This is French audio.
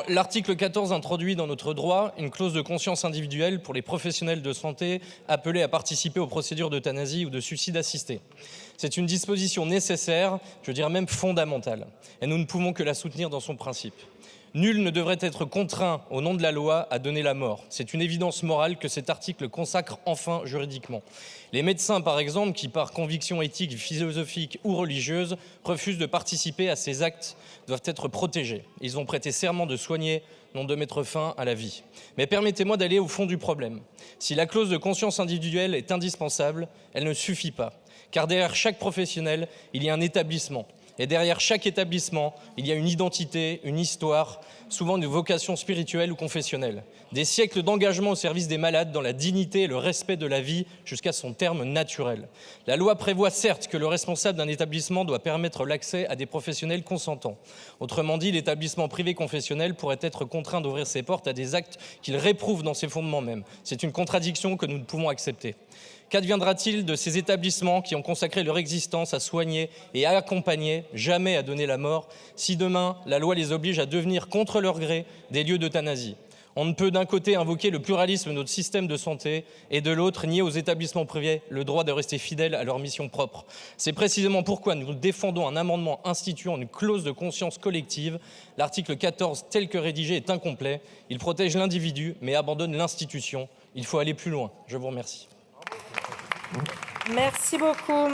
L'article 14 introduit dans notre droit une clause de conscience individuelle pour les professionnels de santé appelés à participer aux procédures d'euthanasie ou de suicide assisté. C'est une disposition nécessaire, je dirais même fondamentale, et nous ne pouvons que la soutenir dans son principe. Nul ne devrait être contraint, au nom de la loi, à donner la mort. C'est une évidence morale que cet article consacre enfin juridiquement. Les médecins, par exemple, qui par conviction éthique, philosophique ou religieuse refusent de participer à ces actes, doivent être protégés. Ils ont prêté serment de soigner, non de mettre fin à la vie. Mais permettez-moi d'aller au fond du problème. Si la clause de conscience individuelle est indispensable, elle ne suffit pas. Car derrière chaque professionnel, il y a un établissement. Et derrière chaque établissement, il y a une identité, une histoire, souvent une vocation spirituelle ou confessionnelle. Des siècles d'engagement au service des malades dans la dignité et le respect de la vie jusqu'à son terme naturel. La loi prévoit certes que le responsable d'un établissement doit permettre l'accès à des professionnels consentants. Autrement dit, l'établissement privé confessionnel pourrait être contraint d'ouvrir ses portes à des actes qu'il réprouve dans ses fondements mêmes. C'est une contradiction que nous ne pouvons accepter. Qu'adviendra-t-il de ces établissements qui ont consacré leur existence à soigner et à accompagner, jamais à donner la mort, si demain la loi les oblige à devenir, contre leur gré, des lieux d'euthanasie? On ne peut d'un côté invoquer le pluralisme de notre système de santé et de l'autre nier aux établissements privés le droit de rester fidèles à leur mission propre. C'est précisément pourquoi nous défendons un amendement instituant une clause de conscience collective. L'article 14 tel que rédigé est incomplet. Il protège l'individu mais abandonne l'institution. Il faut aller plus loin. Je vous remercie. Merci beaucoup.